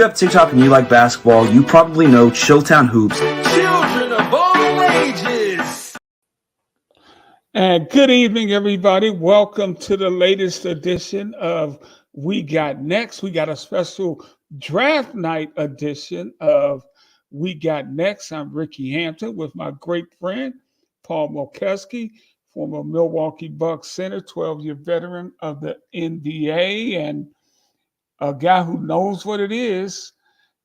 you have TikTok and you like basketball, you probably know Chilltown Hoops. Children of all ages. And good evening, everybody. Welcome to the latest edition of We Got Next. We got a special draft night edition of We Got Next. I'm Ricky Hampton with my great friend, Paul Mokeski, former Milwaukee Bucks center, 12-year veteran of the NBA, and a guy who knows what it is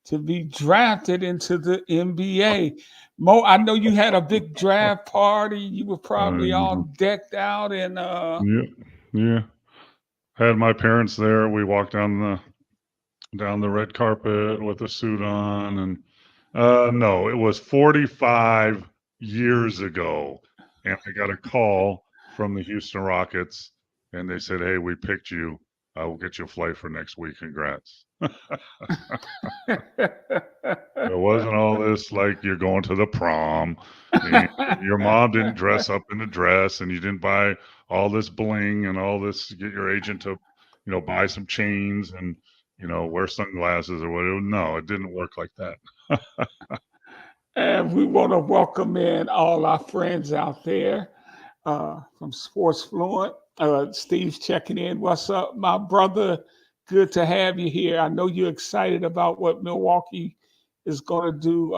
to be drafted into the NBA. Mo, I know you had a big draft party. You were probably all decked out and Yeah. Had my parents there. We walked down the red carpet with a suit on, and no, it was 45 years ago, and I got a call from the Houston Rockets, and they said, "Hey, we picked you. We'll get you a flight for next week. Congrats." There wasn't all this like you're going to the prom. Your mom didn't dress up in a dress, and you didn't buy all this bling and all this to get your agent to, buy some chains and, wear sunglasses or whatever. No, it didn't work like that. and we want to welcome in all our friends out there from Sports Fluent. Steve's checking in. What's up, my brother? Good to have you here. I know you're excited about what Milwaukee is going to do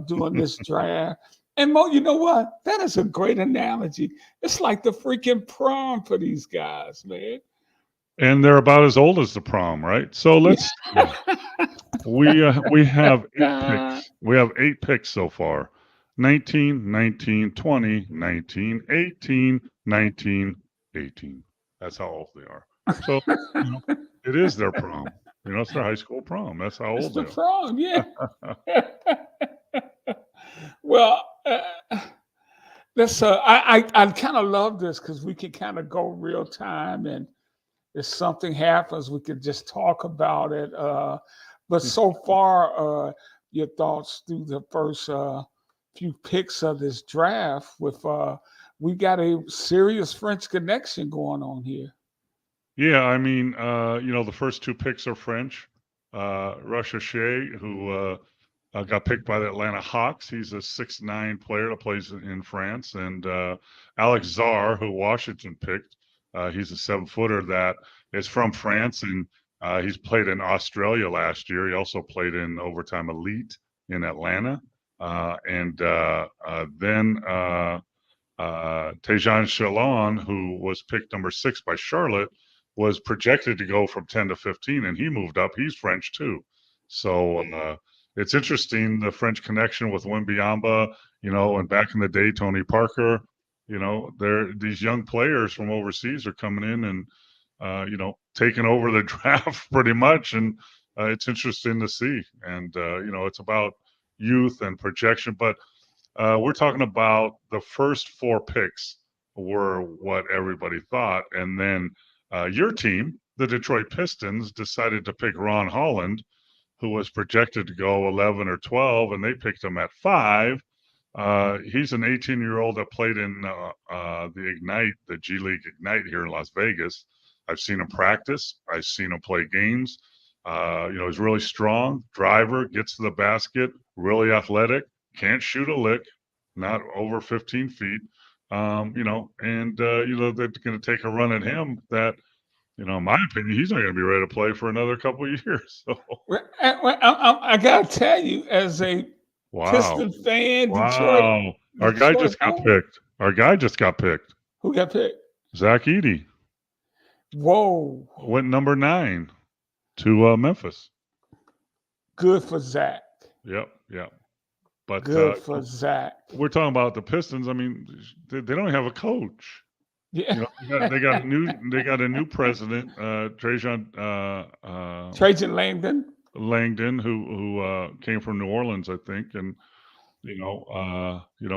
during this draft. And Mo, you know what? That is a great analogy. It's like the freaking prom for these guys, man. And they're about as old as the prom, right? So let's. We have 8 picks. We have 8 picks so far. 19, 19, 20, 19, 18, 19, 18. That's how old they are. So it is their prom. It's their high school prom. That's how old they are. Prom, yeah. Well, let's. I kind of love this because we can kind of go real time, and if something happens, we could just talk about it. But so far, your thoughts through the first few picks of this draft? We got a serious French connection going on here. Yeah, I mean, the first 2 picks are French. Russia Shea, who got picked by the Atlanta Hawks. He's a 6'9" player that plays in France. And Alex Czar, who Washington picked, he's a 7-footer that is from France, and he's played in Australia last year. He also played in Overtime Elite in Atlanta. Then Tejan Shalon, who was picked number 6 by Charlotte, was projected to go from 10 to 15, and he moved up. He's French too. So it's interesting, the French connection with Wembyamba, and back in the day, Tony Parker, these young players from overseas are coming in and, taking over the draft pretty much. And it's interesting to see. And, it's about youth and projection. But we're talking about the first 4 picks were what everybody thought. And then your team, the Detroit Pistons, decided to pick Ron Holland, who was projected to go 11 or 12, and they picked him at 5. He's an 18-year-old that played in the G League Ignite here in Las Vegas. I've seen him practice. I've seen him play games. He's really strong, driver, gets to the basket, really athletic, can't shoot a lick, not over 15 feet. They're going to take a run at him that, in my opinion, he's not going to be ready to play for another couple of years. So. I got to tell you, as a Piston fan, Detroit. Our guy just got picked. Who got picked? Zach Edey. Whoa. Went number 9 to Memphis. Good for Zach. Yep. But good for Zach. We're talking about the Pistons. I mean, they don't have a coach. Yeah. They got a new president, Trajan Langdon, who came from New Orleans, I think, and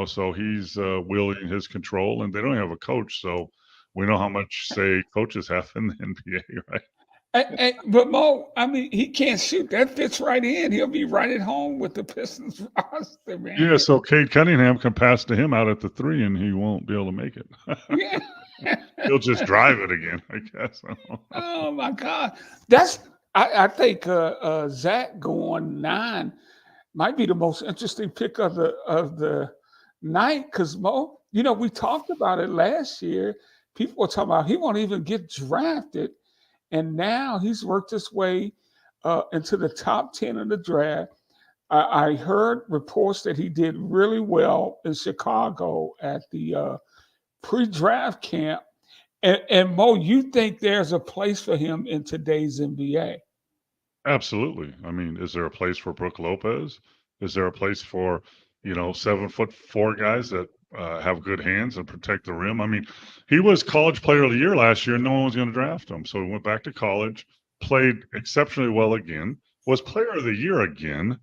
so he's wielding his control, and they don't have a coach, so we know how much say coaches have in the NBA, right? But Mo, I mean, he can't shoot. That fits right in. He'll be right at home with the Pistons roster, man. Yeah, so Cade Cunningham can pass to him out at the 3, and he won't be able to make it. He'll just drive it again, I guess. Oh my God, I think Zach going 9 might be the most interesting pick of the night because Mo, we talked about it last year. People were talking about he won't even get drafted, and now he's worked his way into the top 10 of the draft. I heard reports that he did really well in Chicago at the pre-draft camp. And Mo, you think there's a place for him in today's NBA? Absolutely. I mean, is there a place for Brooke Lopez? Is there a place for, 7'4" guys that have good hands and protect the rim? I mean, he was College Player of the Year last year, and no one was going to draft him. So he went back to college, played exceptionally well again, was Player of the Year again,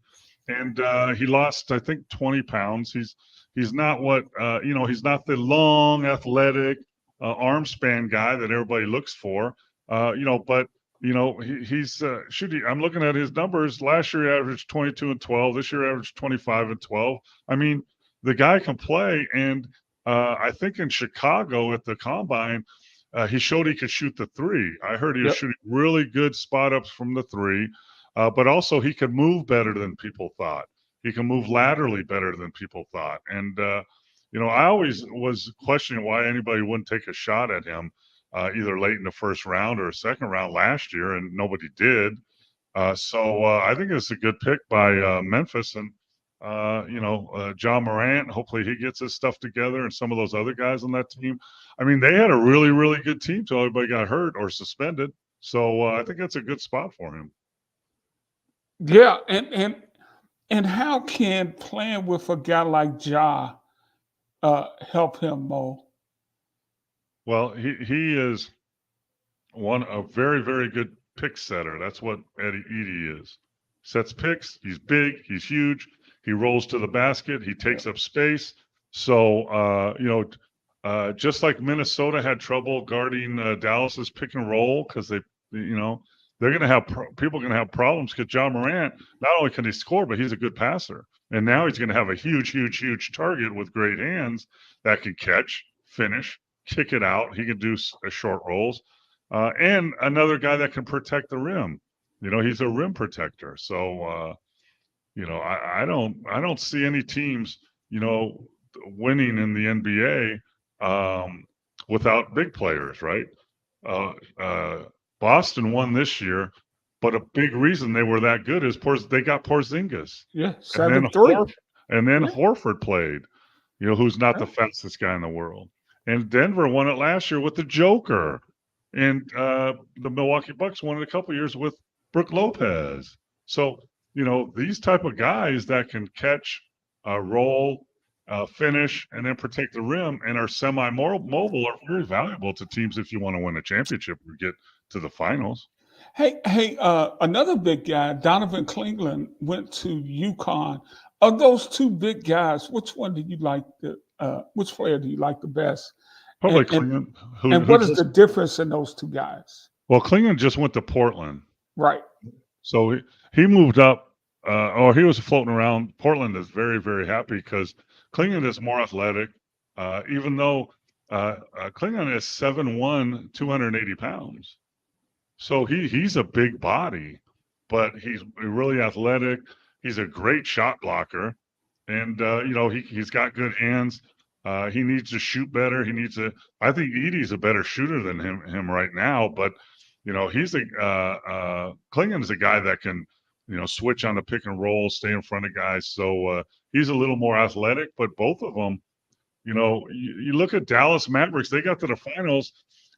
and he lost, I think, 20 pounds. He's not what he's not the long, athletic, arm span guy that everybody looks for. But he's shooting. I'm looking at his numbers. Last year, he averaged 22 and 12. This year, averaged 25 and 12. I mean, the guy can play. And I think in Chicago at the combine, he showed he could shoot the three. I heard he was Yep. shooting really good spot ups from the three, but also he could move better than people thought. He can move laterally better than people thought. And, I always was questioning why anybody wouldn't take a shot at him either late in the first round or a second round last year, and nobody did. So I think it's a good pick by Memphis, and John Morant. Hopefully, he gets his stuff together, and some of those other guys on that team. I mean, they had a really, really good team till everybody got hurt or suspended. So I think that's a good spot for him. Yeah, and how can playing with a guy like Ja help him, Mo? Well, he is a very, very good pick setter. That's what Eddie Edie is. Sets picks. He's big. He's huge. He rolls to the basket. He takes up space. So, just like Minnesota had trouble guarding Dallas's pick and roll because they're going to have people are going to have problems because John Morant, not only can he score, but he's a good passer. And now he's going to have a huge, huge, huge target with great hands that can catch, finish, kick it out. He can do short rolls. And another guy that can protect the rim. He's a rim protector. So, I don't see any teams, winning in the NBA without big players, right? Uh, uh, Boston won this year, but a big reason they were that good is they got Porzingis, Yeah, and then 7-3. Yeah. Horford played. Who's not the fastest guy in the world. And Denver won it last year with the Joker. And the Milwaukee Bucks won it a couple years with Brooke Lopez. So, these type of guys that can catch, roll, finish, and then protect the rim and are semi-mobile are very valuable to teams if you want to win a championship or get to the finals. Hey, another big guy, Donovan Cleveland, went to UConn. Of those two big guys, which one do you like which player do you like the best? Probably And Cleveland. what is the difference in those two guys? Well, Cleveland just went to Portland. Right. So he moved up, or he was floating around. Portland is very, very happy because Cleveland is more athletic, even though Cleveland is 7'1", 280 pounds. So he's a big body, but he's really athletic. He's a great shot blocker, and he's got good hands. He needs to shoot better. I think Edie's a better shooter than him right now, but he's Klingon is a guy that can switch on the pick and roll, stay in front of guys. So he's a little more athletic, but both of them, you look at Dallas Mavericks, they got to the finals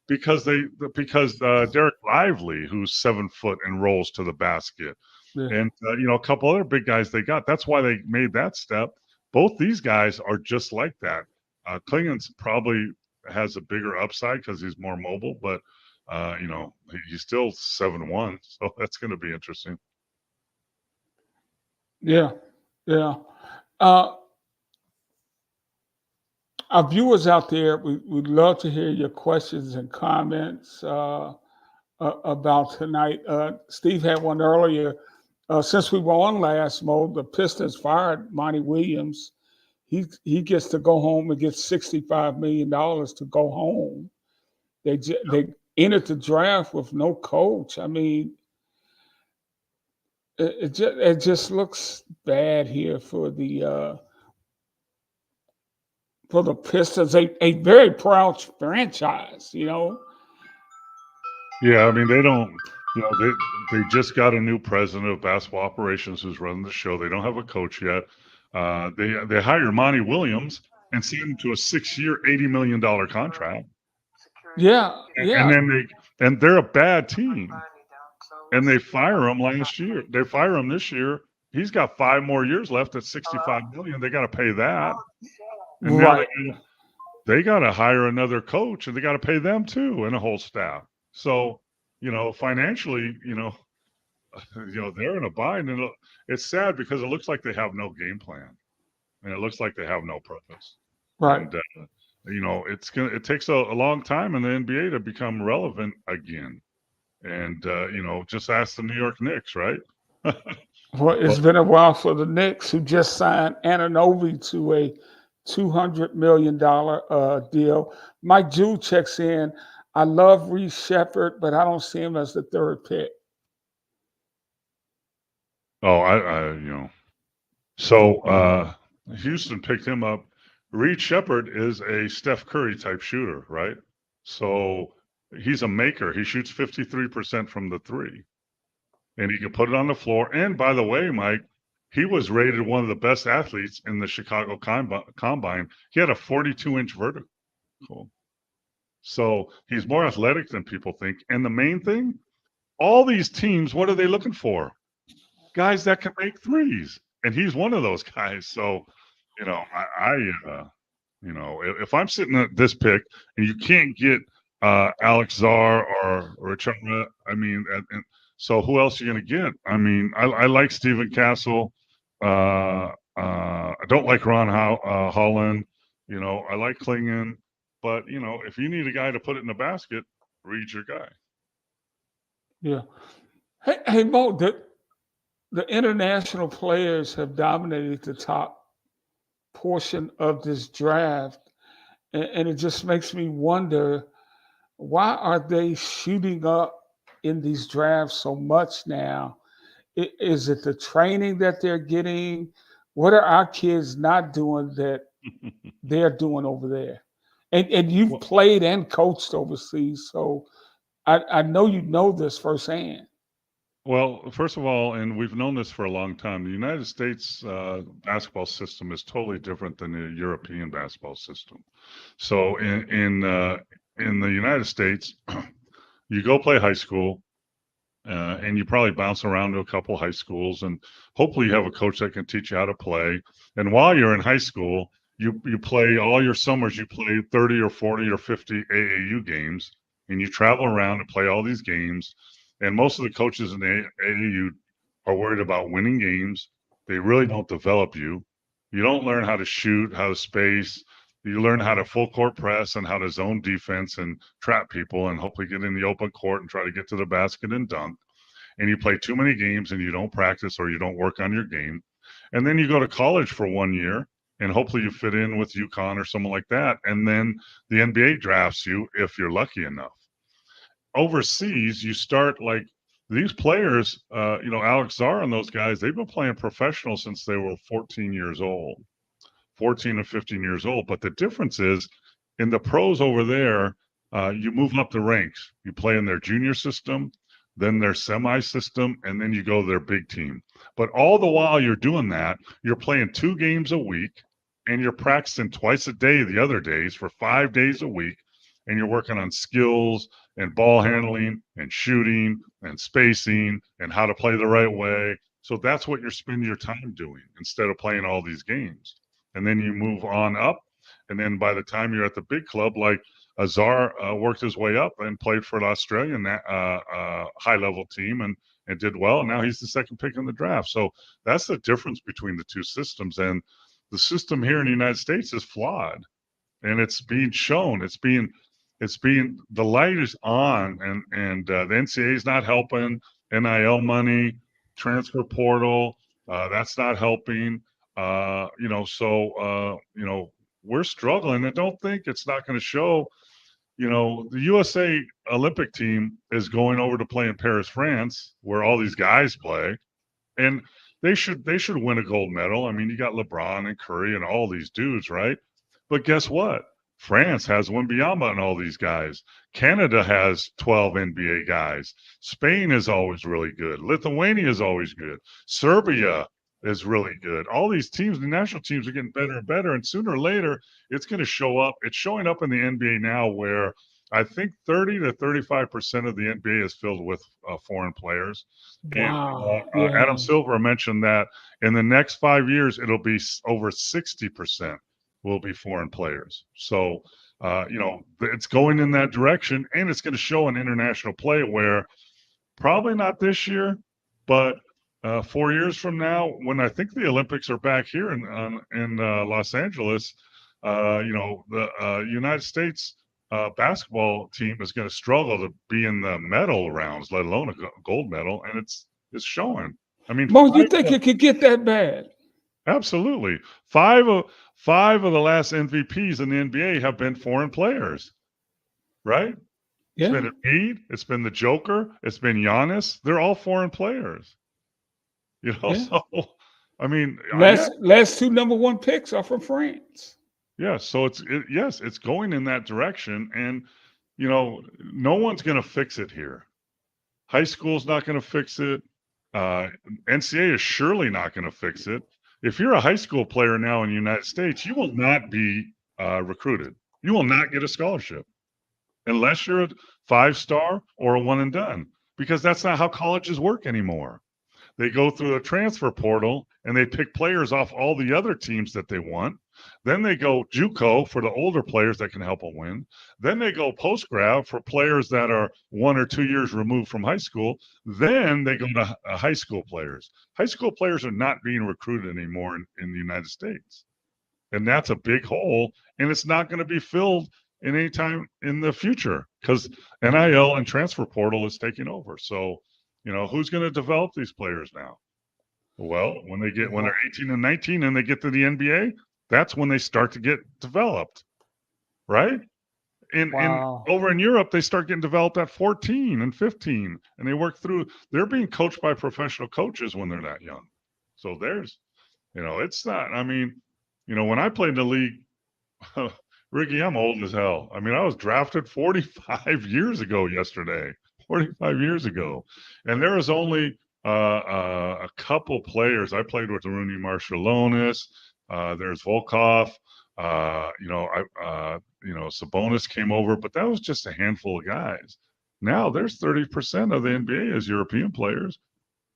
because Derek Lively, who's 7 foot and rolls to the basket. Yeah. And a couple other big guys they got. That's why they made that step. Both these guys are just like that. Klingon's probably has a bigger upside because he's more mobile, but he's still 7'1", so that's going to be interesting. Yeah. Our viewers out there, we'd love to hear your questions and comments about tonight. Steve had one earlier. Since we were on last, Mo, the Pistons fired Monty Williams. He gets to go home and get $65 million to go home. They entered the draft with no coach. I mean, it just looks bad here for the Pistons, a very proud franchise, you know. Yeah, I mean they don't. They just got a new president of basketball operations who's running the show. They don't have a coach yet. They hired Monty Williams and signed him to a 6-year, $80 million contract, Yeah, and yeah, then they're a bad team, and they fire him last year. They fire him this year. He's got 5 more years left at 65 million. They got to pay that, and now right, they got to hire another coach, and they got to pay them too, and a whole staff. So, financially, they're in a bind, and it's sad because it looks like they have no game plan, and it looks like they have no purpose. right. And it takes a long time in the NBA to become relevant again. And just ask the New York Knicks, right? Well, Well, it's been a while for the Knicks, who just signed Ananobi to a $200 million deal. Mike Jew checks in. I love Reese Shepard, but I don't see him as the third pick. oh, so Houston picked him up. Reed Shepard is a Steph Curry type shooter, right? So he's a maker. He shoots 53% from the three, and he can put it on the floor. And by the way, Mike, he was rated one of the best athletes in the Chicago Combine. He had a 42-inch vertical. So he's more athletic than people think. And the main thing, all these teams, what are they looking for? Guys that can make threes. And he's one of those guys. So, if I'm sitting at this pick and you can't get Alex Czar or Richard, I mean, so who else are you going to get? I mean, I like Stephen Castle. I don't like Ron Holland. I like Klingon. But, if you need a guy to put it in the basket, Reed's your guy. Yeah. Hey, Mo, the international players have dominated the top portion of this draft, and it just makes me wonder, why are they shooting up in these drafts so much now? Is it the training that they're getting? What are our kids not doing that they're doing over there? And you've Well, played and coached overseas, so I know you know this firsthand. Well, first of all, and we've known this for a long time, the United States basketball system is totally different than the European basketball system. So in the United States, you go play high school, and you probably bounce around to a couple high schools, and hopefully you have a coach that can teach you how to play. And while you're in high school, you play all your summers. You play 30 or 40 or 50 AAU games, and you travel around and play all these games. And most of the coaches in the AAU are worried about winning games. They really don't develop you. You don't learn how to shoot, how to space. You learn how to full court press and how to zone defense and trap people and hopefully get in the open court and try to get to the basket and dunk. And you play too many games and you don't practice or you don't work on your game. And then you go to college for 1 year and hopefully you fit in with UConn or someone like that. And then the NBA drafts you if you're lucky enough. Overseas, you start like these players, Alex Czar and those guys, they've been playing professional since they were 14 years old. 14 or 15 years old. But the difference is in the pros over there, you move up the ranks. You play in their junior system, then their semi system, and then you go to their big team. But all the while you're doing that, you're playing 2 games a week and you're practicing twice a day the other days for 5 days a week. And you're working on skills and ball handling and shooting and spacing and how to play the right way. So that's what you're spending your time doing instead of playing all these games. And then you move on up. And then by the time you're at the big club, like Azar worked his way up and played for an Australian high level team and did well. And now he's the second pick in the draft. So that's the difference between the two systems. And the system here in the United States is flawed, and it's being shown. The light is on, and the NCAA is not helping. NIL money, transfer portal, that's not helping. We're struggling, and don't think it's not going to show. The USA Olympic team is going over to play in Paris, France, where all these guys play, and they should win a gold medal. I mean, you got LeBron and Curry and all these dudes, right? But guess what? France has Wembanyama and all these guys. Canada has 12 NBA guys. Spain is always really good. Lithuania is always good. Serbia is really good. All these teams, the national teams, are getting better and better. And sooner or later, it's going to show up. It's showing up in the NBA now, where I think 30 to 35% of the NBA is filled with foreign players. And Wow. Yeah. Adam Silver mentioned that in the next 5 years, it'll be over 60% will be foreign players. So, it's going in that direction, and it's going to show an international play where probably not this year, but 4 years from now, when I think the Olympics are back here in Los Angeles, the United States basketball team is going to struggle to be in the medal rounds, let alone a gold medal, and it's showing. I mean, Mo, you think it could get that bad? Absolutely. Five of the last MVPs in the NBA have been foreign players, right? It's been Embiid, it's been the Joker, it's been Giannis. They're all foreign players. So I mean, last two number one picks are from France. Yeah, so it's going in that direction, and no one's going to fix it here. High school's not going to fix it. NCAA is surely not going to fix it. If you're a high school player now in the United States, you will not be recruited. You will not get a scholarship unless you're a 5-star or a one and done, because that's not how colleges work anymore. They go through the transfer portal and they pick players off all the other teams that they want. Then they go JUCO for the older players that can help them win. Then they go post-grad for players that are 1 or 2 years removed from high school. Then they go to high school players. High school players are not being recruited anymore in the United States. And that's a big hole, and it's not going to be filled in any time in the future because NIL and transfer portal is taking over. So, who's going to develop these players now? Well, when they're 18 and 19 and they get to the NBA, that's when they start to get developed, right? And over in Europe, they start getting developed at 14 and 15, and they work through. They're being coached by professional coaches when they're that young. So it's not. I mean, when I played in the league, Ricky, I'm old as hell. I mean, I was drafted 45 years ago yesterday. 45 years ago, and there was only a couple players. I played with Rooney Marshalonis. There's Volkov. Sabonis came over, but that was just a handful of guys. Now there's 30% of the NBA is European players.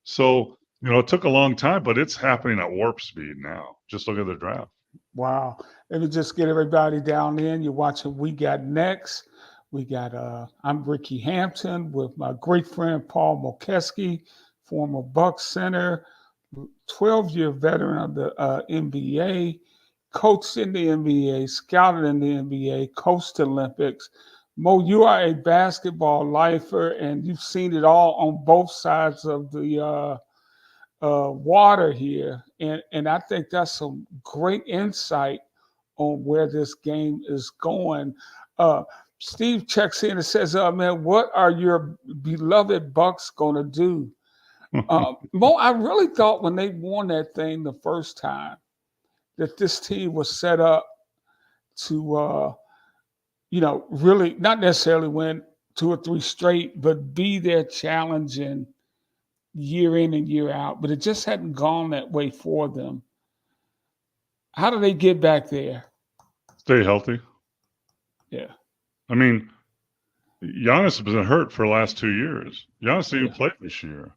So it took a long time, but it's happening at warp speed now. Just look at the draft. Wow. Let me just get everybody down in. You're watching We Got Next. We got, I'm Ricky Hampton with my great friend Paul Mokeski, former Bucks center, 12-year veteran of the NBA, coached in the NBA, scouted in the NBA, coached Olympics. Mo, you are a basketball lifer, and you've seen it all on both sides of the water here. And I think that's some great insight on where this game is going. Steve checks in and says, man, what are your beloved Bucks going to do? Mo, I really thought when they won that thing the first time that this team was set up to, really not necessarily win 2 or 3 straight, but be there challenging year in and year out. But it just hadn't gone that way for them. How do they get back there? Stay healthy. Yeah. I mean, Giannis has been hurt for the last 2 years. Giannis didn't even play this year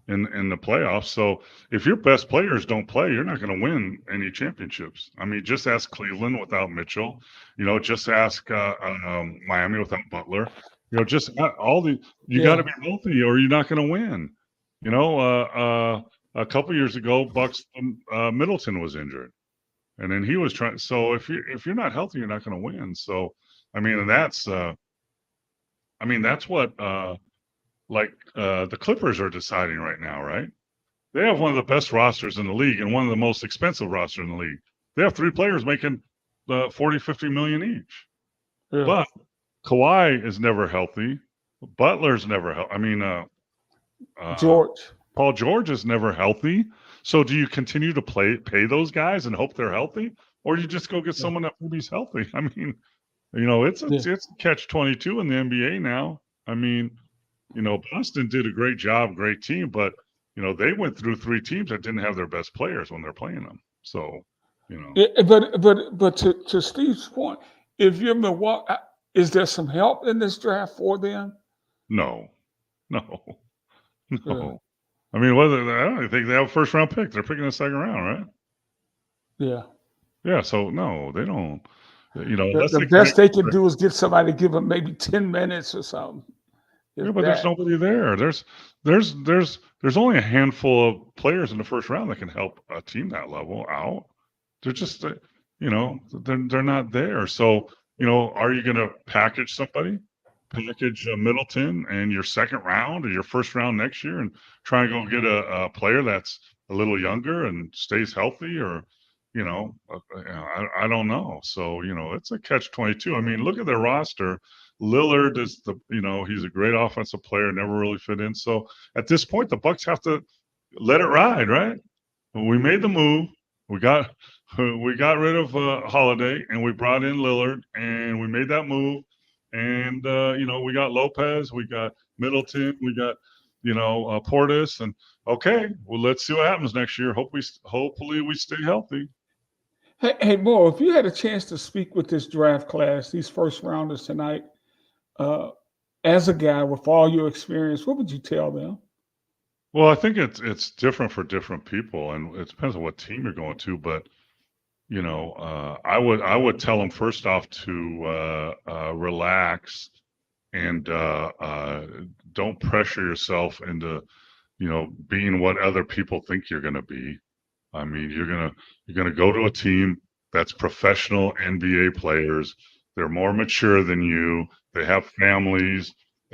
in the playoffs. So if your best players don't play, you're not going to win any championships. I mean, just ask Cleveland without Mitchell. Just ask Miami without Butler. Just all the you got to be healthy or you're not going to win. A couple years ago, Bucks Middleton was injured, and then he was trying. So if you're not healthy, you're not going to win. So I mean, that's what the Clippers are deciding right now, right? They have one of the best rosters in the league and one of the most expensive rosters in the league. They have 3 players making 40, 50 million each. Yeah. But Kawhi is never healthy. Butler's never healthy. I mean, George. Paul George is never healthy. So do you continue to pay those guys and hope they're healthy, or do you just go get someone that maybe's healthy? I mean, it's Yeah. it's catch-22 in the NBA now. I mean, Boston did a great job, great team, but they went through three teams that didn't have their best players when they're playing them. So, But to Steve's point, if you're Milwaukee, is there some help in this draft for them? no, no, Yeah. no. I mean, I don't think they have a first round pick. They're picking the second round, right? Yeah. Yeah. So no, they don't. Unless The they can make. best they can do is get somebody to give them maybe 10 minutes or something. Yeah, If but there's that. nobody there. There's only a handful of players in the first round that can help a team that level out. They're just, they're not there. So, are you going to package somebody, package Middleton and your second round or your first round next year, and try and go get a player that's a little younger and stays healthy, or, I don't know. So, it's a catch-22. I mean, look at their roster. Lillard is he's a great offensive player, never really fit in. So at this point, the Bucks have to let it ride, right? We made the move. We got rid of Holiday, and we brought in Lillard, and we made that move. And we got Lopez, we got Middleton, we got Portis, and okay, well, let's see what happens next year. Hopefully we stay healthy. Hey, Mo, if you had a chance to speak with this draft class, these first rounders tonight, uh, as a guy with all your experience, what would you tell them? Well, I think it's different for different people, and it depends on what team you're going to. But I would tell them first off to relax and don't pressure yourself into being what other people think you're going to be. I mean, you're gonna go to a team that's professional NBA players. They're more mature than you. They have families.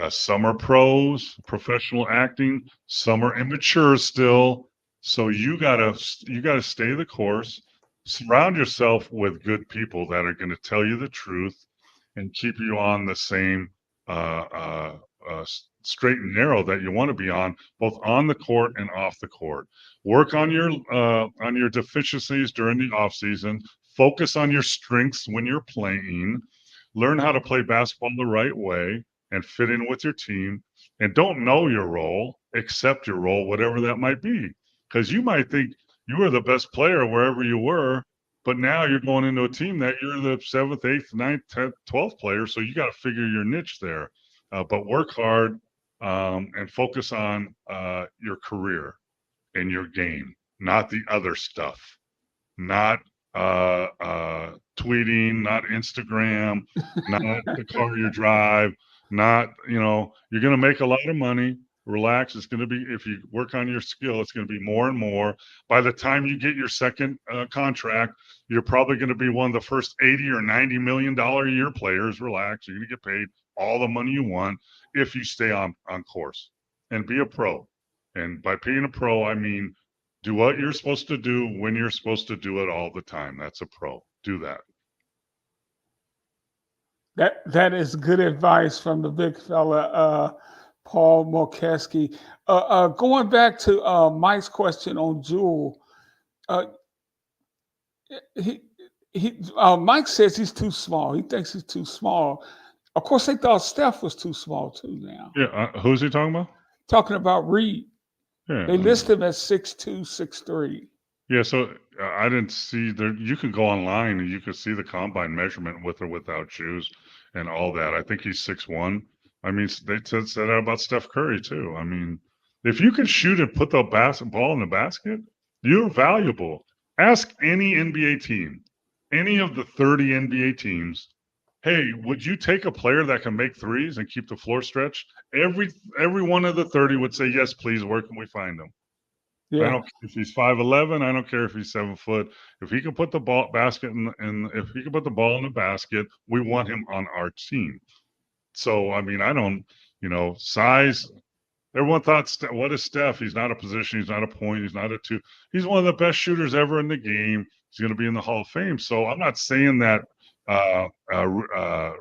Some are pros, professional acting. Some are immature still. So you gotta stay the course. Surround yourself with good people that are going to tell you the truth and keep you on the same uh, uh, straight and narrow that you want to be on, both on the court and off the court. Work on your deficiencies during the off season. Focus on your strengths when you're playing. Learn how to play basketball the right way and fit in with your team. And don't know your role, accept your role, whatever that might be. Because you might think you were the best player wherever you were, but now you're going into a team that you're the seventh, eighth, ninth, 10th, 12th player. So you got to figure your niche there. But work hard and focus on your career and your game, not the other stuff, not tweeting, not Instagram, not the car you drive, not, you're going to make a lot of money. Relax. It's going to be, if you work on your skill, it's going to be more and more. By the time you get your second contract, you're probably going to be one of the first 80 or $90 million a year players. Relax. You're going to get paid all the money you want if you stay on course and be a pro. And by being a pro, I mean, do what you're supposed to do when you're supposed to do it all the time. That's a pro. Do that. That is good advice from the big fella, Paul Mokeski. Going back to Mike's question on Jewel, uh, he Mike says he's too small. He thinks he's too small. Of course, they thought Steph was too small too. Now Yeah. Who's he talking about? talking about Reed, Yeah. they list him as 6'2", 6'3". Yeah. So I didn't see there. You can go online and you can see the combine measurement with or without shoes and all that. I think he's 6'1". I mean, they said that about Steph Curry too. I mean, if you can shoot and put the basketball in the basket, you're valuable. Ask any NBA team, any of the 30 NBA teams. Hey, would you take a player that can make threes and keep the floor stretched? Every one of the 30 would say yes, please. Where can we find him? I Yeah, don't care if he's 5'11". I don't care if he's 7 foot. If he can put the basket in, if he can put the ball in the basket, we want him on our team. So I mean, I don't, size. Everyone thought, what is Steph? He's not a position. He's not a point. He's not a two. He's one of the best shooters ever in the game. He's going to be in the Hall of Fame. So I'm not saying that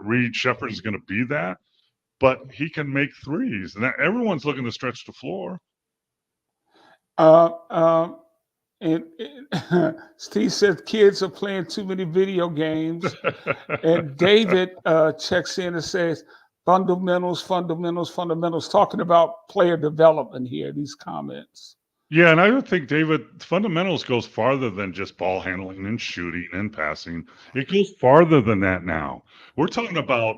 Reed Shepard is going to be that, but he can make threes, and everyone's looking to stretch the floor. Uh, um, and Steve said kids are playing too many video games. And David checks in and says fundamentals, fundamentals, fundamentals, talking about player development here, these comments. Yeah, and I would think, David, fundamentals goes farther than just ball handling and shooting and passing. It goes farther than that now. We're talking about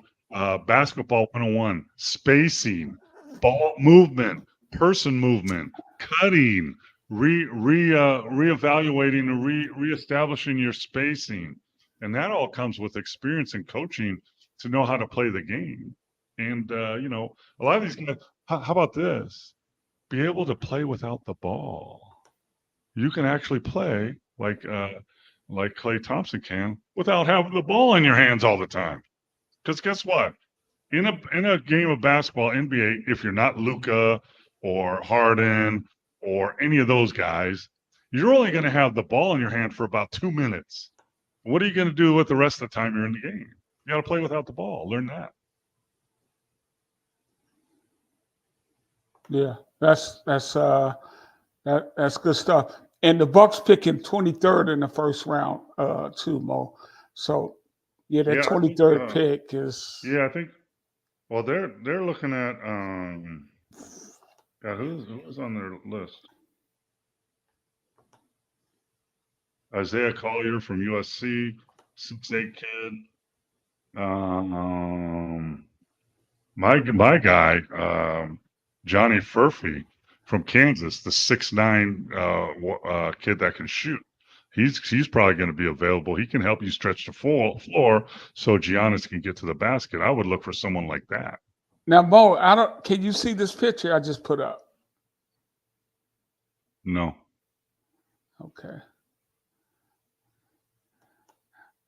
basketball 101, spacing, ball movement, person movement, cutting, reevaluating and reestablishing your spacing. And that all comes with experience and coaching to know how to play the game. And a lot of these guys, how about this? Be able to play without the ball. You can actually play like Clay Thompson can without having the ball in your hands all the time. Because guess what? In a game of basketball, NBA, if you're not Luka or Harden or any of those guys, you're only going to have the ball in your hand for about 2 minutes. What are you going to do with the rest of the time you're in the game? You got to play without the ball. Learn that. Yeah, that's good stuff. And the Bucks picking 23rd in the first round, too, Mo. So yeah, that 23rd pick is. Yeah, I think. Well, they're looking at who's on their list? Isaiah Collier from USC, 6'8" kid. My guy, Johnny Furphy from Kansas, the 6'9" kid that can shoot. He's probably going to be available. He can help you stretch the floor so Giannis can get to the basket. I would look for someone like that. Now, Mo, can you see this picture I just put up? No. Okay.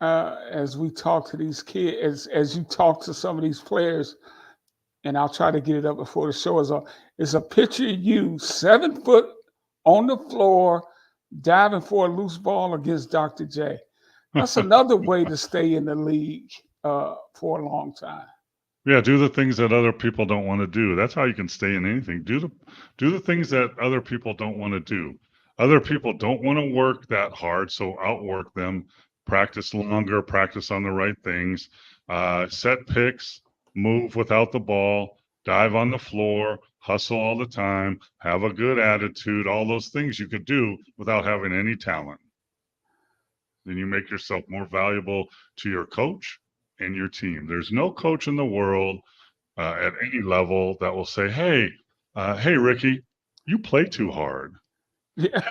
As we talk to these kids, as you talk to some of these players, and I'll try to get it up before the show is on. It's a picture of you, 7 foot on the floor, diving for a loose ball against Dr. J. That's another way to stay in the league for a long time. Yeah, do the things that other people don't want to do. That's how you can stay in anything. Do the things that other people don't want to do. Other people don't want to work that hard, so outwork them. Practice longer, practice on the right things, set picks, move without the ball, dive on the floor, hustle all the time, have a good attitude, all those things you could do without having any talent. Then you make yourself more valuable to your coach and your team. There's no coach in the world at any level that will say, hey, Ricky, you play too hard. Yeah.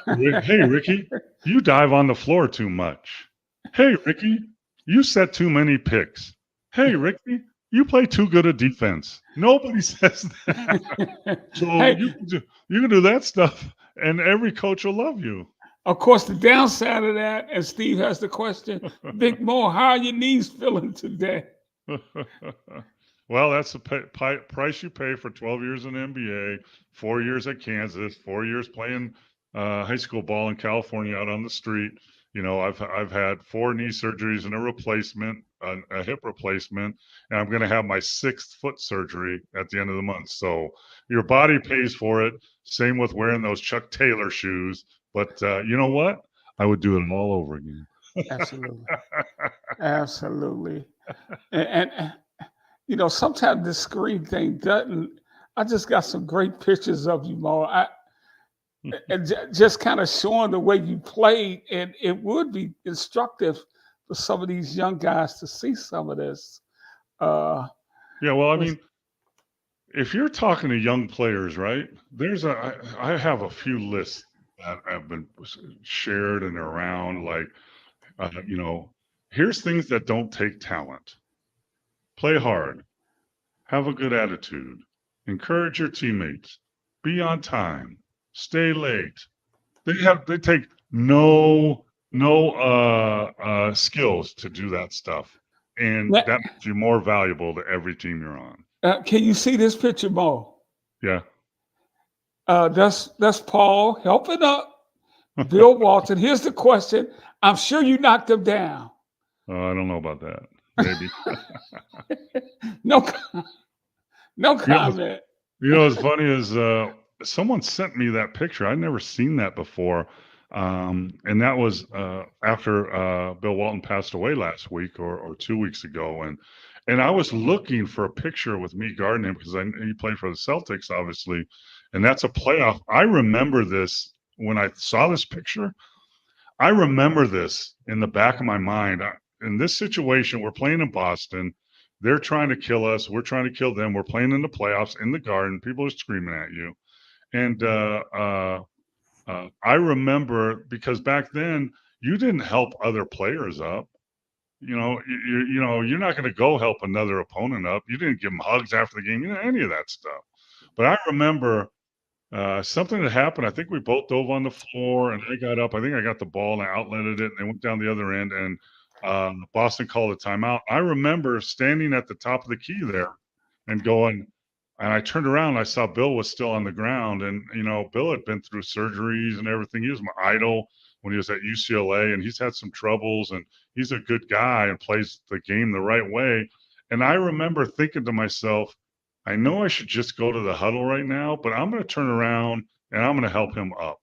Hey, Ricky, you dive on the floor too much. Hey, Ricky, you set too many picks. Hey, Ricky, you play too good a defense. Nobody says that. So Hey. you can do that stuff, and every coach will love you. Of course, the downside of that, and Steve has the question, Big Mo, how are your knees feeling today? Well, that's the price you pay for 12 years in the NBA, 4 years at Kansas, 4 years playing high school ball in California out on the street. You know, I've had 4 knee surgeries and a replacement, a hip replacement, and I'm going to have my 6th foot surgery at the end of the month. So your body pays for it. Same with wearing those Chuck Taylor shoes. But you know what? I would do it all over again. Absolutely. Absolutely. And you know, sometimes this screen thing doesn't. I just got some great pictures of you, Mo. And just kind of showing the way you played, and it would be instructive for some of these young guys to see some of this. Yeah, well, I mean, if you're talking to young players, right? I have a few lists that have been shared and around. Like, here's things that don't take talent: play hard, have a good attitude, encourage your teammates, be on time, stay late. They take no skills to do that stuff, and that makes you more valuable to every team you're on. Can you see this picture, Mo? Yeah. That's Paul helping up Bill Walton. Here's the question. I'm sure you knocked him down. I don't know about that. Maybe. No comment. You know what's funny is someone sent me that picture. I'd never seen that before. And that was after Bill Walton passed away last week or 2 weeks ago. And I was looking for a picture with me guarding him because he played for the Celtics, obviously. And that's a playoff. I remember this when I saw this picture. I remember this in the back of my mind. In this situation, we're playing in Boston. They're trying to kill us. We're trying to kill them. We're playing in the playoffs in the Garden. People are screaming at you. And I remember because back then you didn't help other players up. You're not going to go help another opponent up. You didn't give them hugs after the game, any of that stuff. But I remember something that happened. I think we both dove on the floor, and I got up. I think I got the ball and I outletted it, and I went down the other end. And Boston called a timeout. I remember standing at the top of the key there and going. And I turned around and I saw Bill was still on the ground. And, Bill had been through surgeries and everything. He was my idol when he was at UCLA, and he's had some troubles, and he's a good guy and plays the game the right way. And I remember thinking to myself, I know I should just go to the huddle right now, but I'm going to turn around and I'm going to help him up.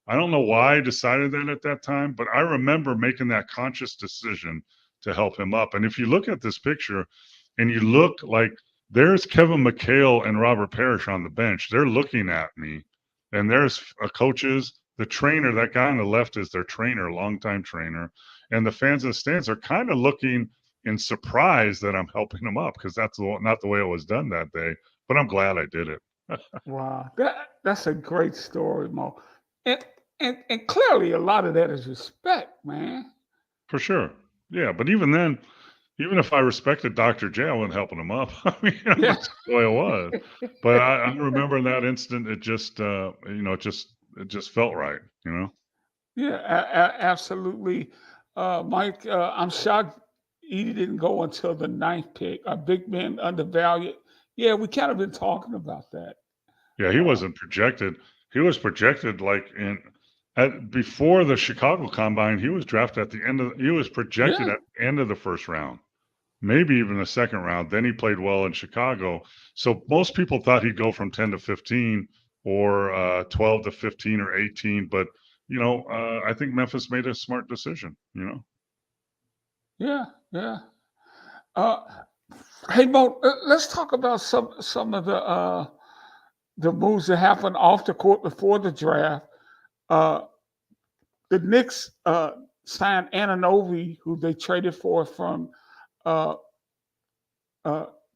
I don't know why I decided that at that time, but I remember making that conscious decision to help him up. And if you look at this picture and you look like, there's Kevin McHale and Robert Parrish on the bench. They're looking at me. And there's coaches, the trainer, that guy on the left is their trainer, longtime trainer. And the fans in the stands are kind of looking in surprise that I'm helping them up because that's not the way it was done that day. But I'm glad I did it. Wow, that's a great story, Mo. And, and clearly a lot of that is respect, man. For sure. Yeah. But even then, even if I respected Dr. J, I wasn't helping him up. I mean, Yeah. that's the way it was. But I remember in that instant, it just, it just felt right, Yeah, absolutely. Mike, I'm shocked Edie didn't go until the ninth pick. A big man undervalued. Yeah, we kind of been talking about that. Yeah, he wasn't projected. He was projected like before the Chicago Combine. He was drafted at the end of. He was projected Yeah. at the end of the first round, maybe even the second round. Then he played well in Chicago. So most people thought he'd go from 10 to 15 or 12 to 15 or 18. But I think Memphis made a smart decision. Yeah, yeah. Uh, hey, Mo, let's talk about some of the moves that happened off the court before the draft. Uh, the Knicks signed Ananobi, who they traded for from uh,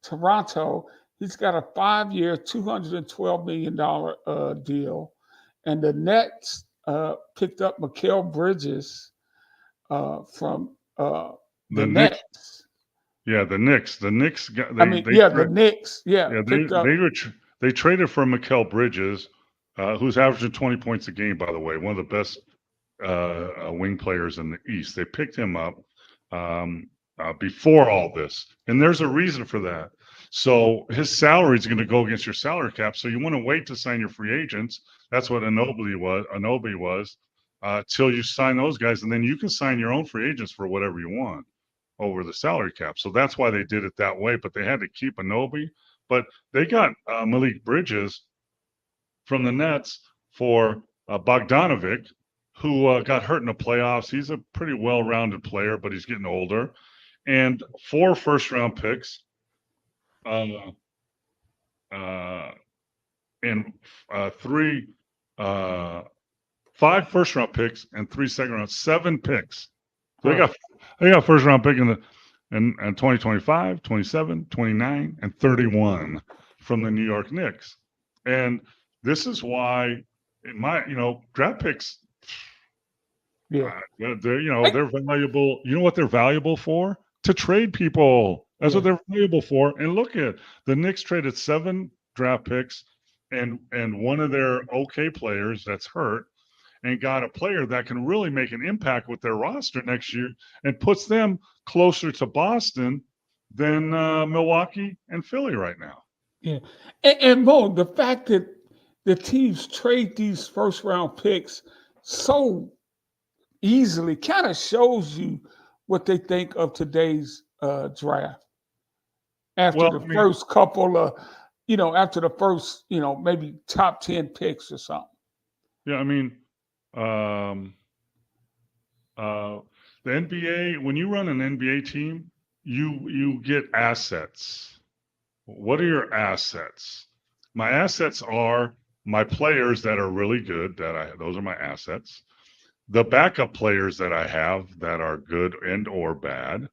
Toronto. He's got a 5-year, $212 million deal. And the Nets picked up Mikal Bridges from the The Knicks, Nets. yeah, the Knicks. The Knicks got I mean, yeah, the Knicks, yeah, picked up. they traded for Mikal Bridges, who's averaging 20 points a game, by the way, one of the best wing players in the East. They picked him up before all this, and there's a reason for that. So his salary is going to go against your salary cap. So you want to wait to sign your free agents. That's what Anobi was till you sign those guys, and then you can sign your own free agents for whatever you want over the salary cap. So that's why they did it that way. But they had to keep Anobi. But they got Malik Bridges from the Nets for Bogdanovic, who got hurt in the playoffs. He's a pretty well-rounded player, but he's getting older. And 4 first-round picks, uh, uh, and 5 first-round picks and 3 second-round, 7 picks. So they got first-round pick in 2025, 27, 29, and 31 from the New York Knicks. And this is why, in my draft picks, Yeah. they're valuable. You know what they're valuable for? To trade people. That's what they're valuable for. And look at the Knicks traded 7 draft picks and one of their okay players that's hurt, and got a player that can really make an impact with their roster next year and puts them closer to Boston than Milwaukee and Philly right now. Yeah. And Mo, the fact that the teams trade these first round picks so easily kind of shows you what they think of today's draft. After first couple of after the first, maybe top 10 picks or something. Yeah, I mean, um, the NBA, when you run an NBA team, you get assets. What are your assets? My assets are my players that are really good. Those are my assets. The backup players that I have that are good and or bad,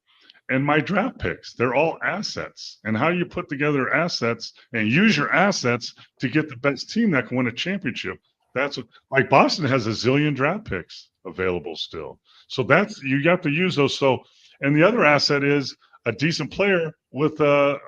and my draft picks. They're all assets. And how you put together assets and use your assets to get the best team that can win a championship. That's what, like Boston has a zillion draft picks available still. So you got to use those. So, and the other asset is a decent player with either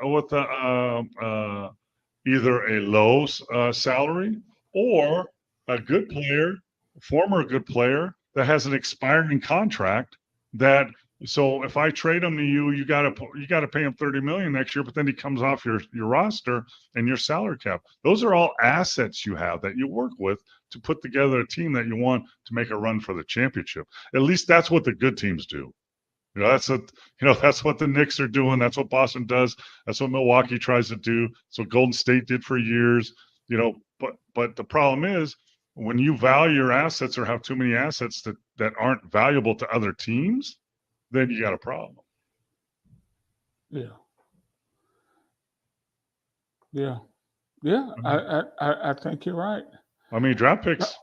a low salary or a good player, former good player that has an expiring contract that so if I trade him to you, you gotta pay him 30 million next year, but then he comes off your roster and your salary cap. Those are all assets you have that you work with to put together a team that you want to make a run for the championship. At least that's what the good teams do. That's what the Knicks are doing. That's what Boston does. That's what Milwaukee tries to do. That's what Golden State did for years. But the problem is when you value your assets or have too many assets that aren't valuable to other teams, then you got a problem. Yeah. Yeah. Yeah. I think you're right. I mean, draft picks.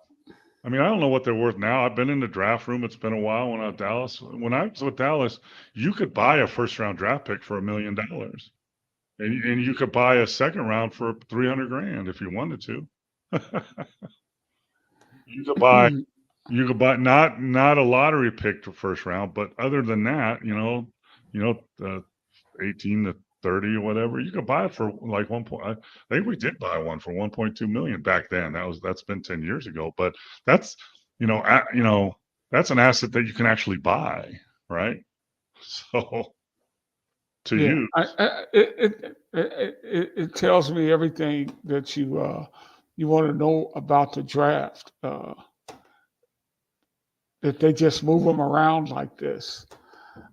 I mean, I don't know what they're worth now. I've been in the draft room. It's been a while when I was Dallas. When I was with Dallas, you could buy a first round draft pick for $1 million. And you could buy a second round for 300 grand if you wanted to. you could buy not a lottery pick to first round, but other than that, 18 to 30 or whatever, you could buy it for like I think we did buy one for 1.2 million back then. That's been 10 years ago, but that's that's an asset that you can actually buy, right? So to use. It tells me everything that you want to know about the draft. That they just move them around like this.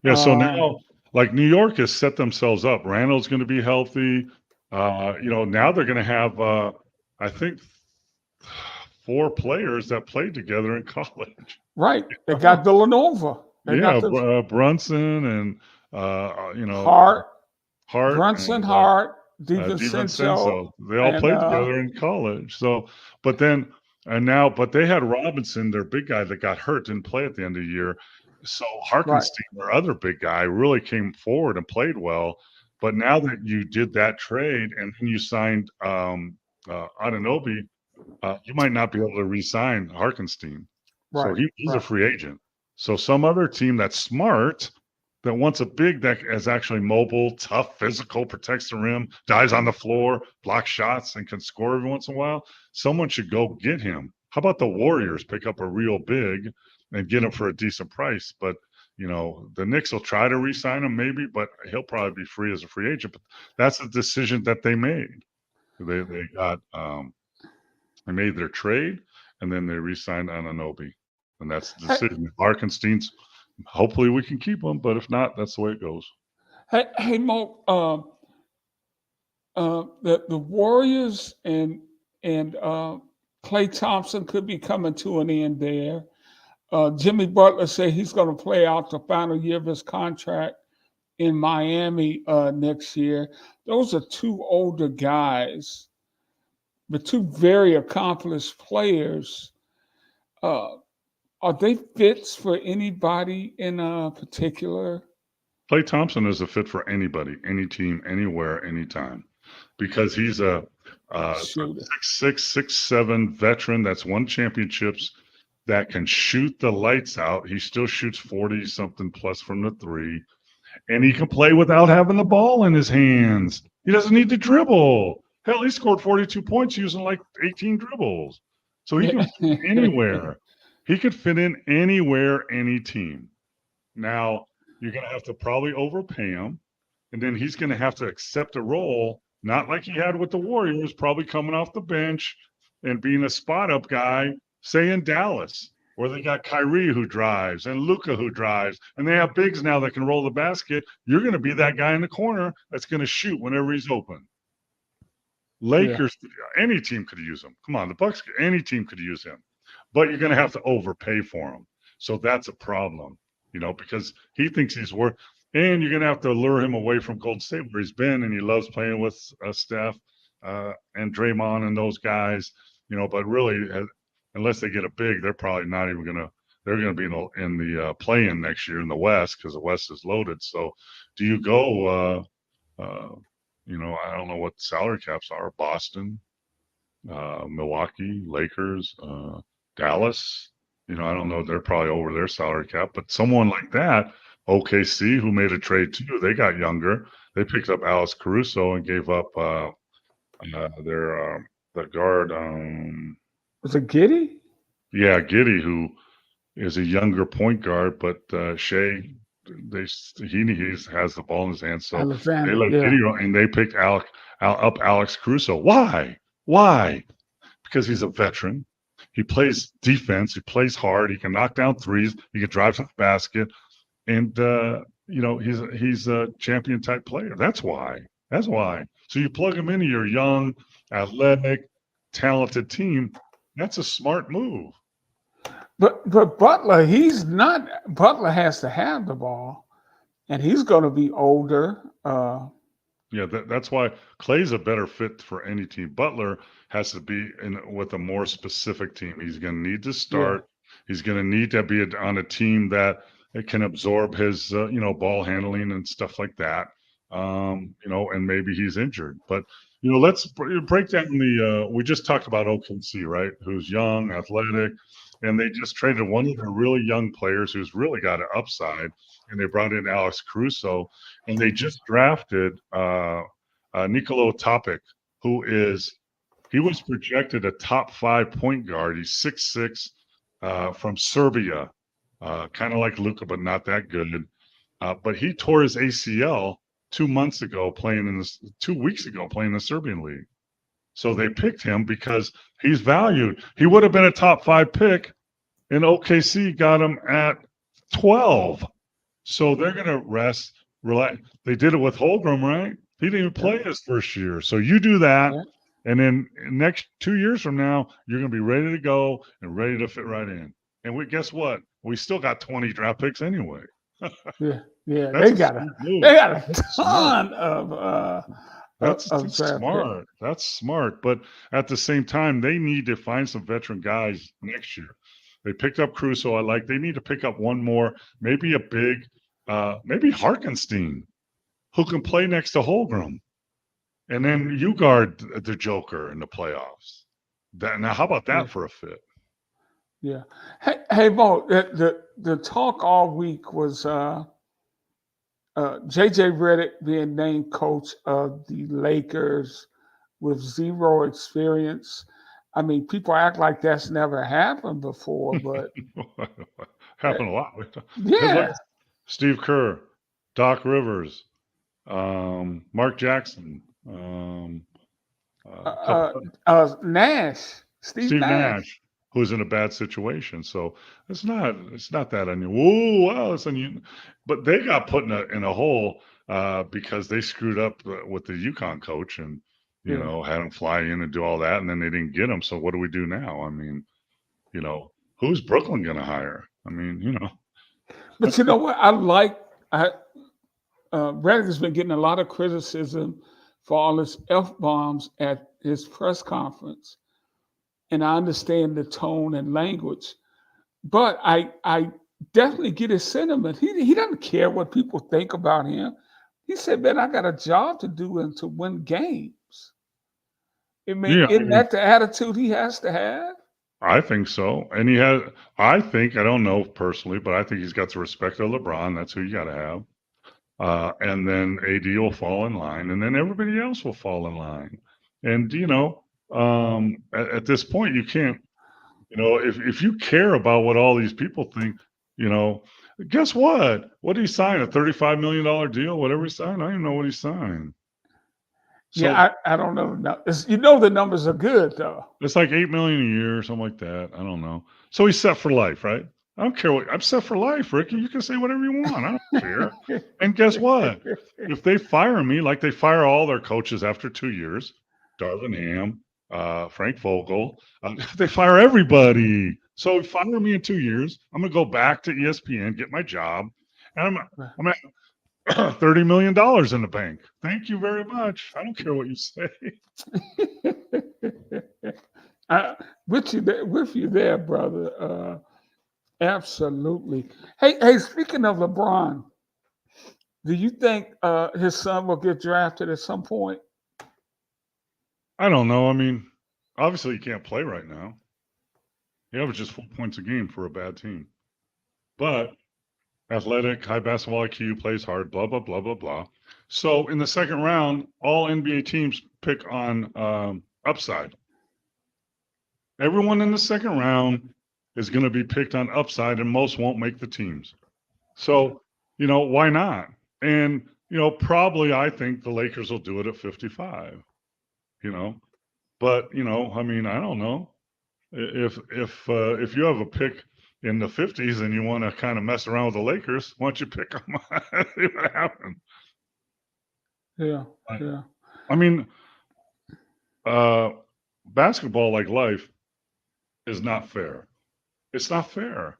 Yeah. So now, like New York has set themselves up. Randall's going to be healthy. Now they're going to have, I think, 4 players that played together in college. Right. They got Villanova. Brunson and Hart, Brunson, and Hart, DiVincenzo. They all played together in college. So, but they had Robinson, their big guy that got hurt, didn't play at the end of the year. So Harkenstein, their other big guy, really came forward and played well. But now that you did that trade and then you signed Anunoby, you might not be able to re-sign Harkenstein. Right. So he's a free agent. So some other team that's smart, that wants a big that is actually mobile, tough, physical, protects the rim, dives on the floor, blocks shots, and can score every once in a while, someone should go get him. How about the Warriors pick up a real big and get him for a decent price? But the Knicks will try to re-sign him maybe, but he'll probably be free as a free agent. But that's the decision that they made. They made their trade, and then they re-signed Anunoby, and that's the decision. Harkenstein's, hopefully we can keep him, but if not, that's the way it goes. Hey Mo, the Warriors and Klay Thompson could be coming to an end there. Jimmy Butler said he's going to play out the final year of his contract in Miami next year. Those are 2 older guys, but 2 very accomplished players. Are they fits for anybody in particular? Klay Thompson is a fit for anybody, any team, anywhere, anytime, because he's a 6'6", 6'7" veteran that's won championships, that can shoot the lights out. He still shoots 40 something plus from the 3, and he can play without having the ball in his hands. He doesn't need to dribble. Hell, he scored 42 points using like 18 dribbles. So he can fit anywhere. He could fit in anywhere, any team. Now, you're going to have to probably overpay him, and then he's going to have to accept a role, not like he had with the Warriors, probably coming off the bench and being a spot-up guy, say in Dallas, where they got Kyrie who drives and Luka who drives, and they have bigs now that can roll the basket. You're going to be that guy in the corner that's going to shoot whenever he's open. Lakers, any team could use him. Come on, the Bucks, any team could use him, but you're going to have to overpay for him. So that's a problem, because he thinks he's worth, and you're going to have to lure him away from Golden State where he's been, and he loves playing with Steph and Draymond and those guys, but really, unless they get a big, they're probably not even going to. They're going to be in the play-in next year in the West because the West is loaded. So, do you go? I don't know what salary caps are. Boston, Milwaukee, Lakers, Dallas. I don't know. They're probably over their salary cap, but someone like that, OKC, who made a trade too, they got younger. They picked up Alex Caruso and gave up the guard. Was it Giddy? Yeah, Giddy, who is a younger point guard, but Shea, he has the ball in his hand, so Alexander, they let Giddy run, and they picked up Alex Caruso. Why? Because he's a veteran. He plays defense. He plays hard. He can knock down threes. He can drive to the basket, and he's a champion type player. That's why. So you plug him into your young, athletic, talented team. That's a smart move. But Butler, Butler has to have the ball, and he's going to be older. Yeah, that's why Clay's a better fit for any team. Butler has to be with a more specific team. He's going to need to start. Yeah. He's going to need to be on a team that can absorb his, ball handling and stuff like that. And maybe he's injured. But, let's break down we just talked about OKC, right? Who's young, athletic. And they just traded one of their really young players who's really got an upside, and they brought in Alex Caruso, and they just drafted Nikola Topic, he was projected a top 5 point guard. He's 6'6", from Serbia, kind of like Luka, but not that good. But he tore his ACL 2 weeks ago playing in the Serbian league. So they picked him because he's valued. He would have been a top 5 pick, and OKC got him at 12. So they're going to relax. They did it with Holmgren, right? He didn't even play his first year. So you do that, and then next 2 years from now, you're going to be ready to go and ready to fit right in. And guess what? We still got 20 draft picks anyway. Yeah. They got a ton of. That's smart. That's smart. But at the same time, they need to find some veteran guys next year. They picked up Caruso. They need to pick up one more, maybe a big, maybe Harkenstein, who can play next to Holmgren. And then you guard the Joker in the playoffs. Now, how about that for a fit? Yeah. Hey, Mo, the talk all week was JJ Redick being named coach of the Lakers with zero experience. I mean, people act like that's never happened before, but happened a lot. Yeah. Steve Kerr, Doc Rivers, Mark Jackson, Nash, Steve Nash, who's in a bad situation. So it's not that unusual. Wow, it's unusual. But they got put in a hole because they screwed up with the UConn coach and had him fly in and do all that, and then they didn't get him. So what do we do now? I mean, who's Brooklyn going to hire? I mean, But you know what? Redick has been getting a lot of criticism for all his F-bombs at his press conference. And I understand the tone and language. But I definitely get his sentiment. He doesn't care what people think about him. He said, man, I got a job to do and to win games. Isn't that the attitude he has to have? I think so. And I don't know personally, but I think he's got the respect of LeBron. That's who you got to have. And then AD will fall in line, and then everybody else will fall in line. And, at this point, you can't, if you care about what all these people think, guess what? What did he sign? A $35 million deal? Whatever he signed? I don't even know what he signed. So, yeah, I don't know. The numbers are good, though. It's like $8 million a year or something like that. I don't know. So he's set for life, right? I don't care I'm set for life, Ricky. You can say whatever you want. I don't care. And guess what? If they fire me, like they fire all their coaches after 2 years, Darvin Ham, Frank Vogel. They fire everybody. So fire me in 2 years. I'm gonna go back to ESPN, get my job, and I'm at $30 million in the bank. Thank you very much. I don't care what you say. With you there, brother. Absolutely. Hey, speaking of LeBron, do you think his son will get drafted at some point? I don't know. I mean, obviously he can't play right now. He averages 4 points a game for a bad team. But athletic, high basketball IQ, plays hard, blah, blah, blah, blah, blah. So in the second round, all NBA teams pick on upside. Everyone in the second round is going to be picked on upside, and most won't make the teams. So, why not? And, probably I think the Lakers will do it at 55, But, I mean, I don't know. If you have a pick in the 50s and you want to kind of mess around with the Lakers, why don't you pick them? See what happens. Yeah. I mean, basketball, like life, is not fair. It's not fair.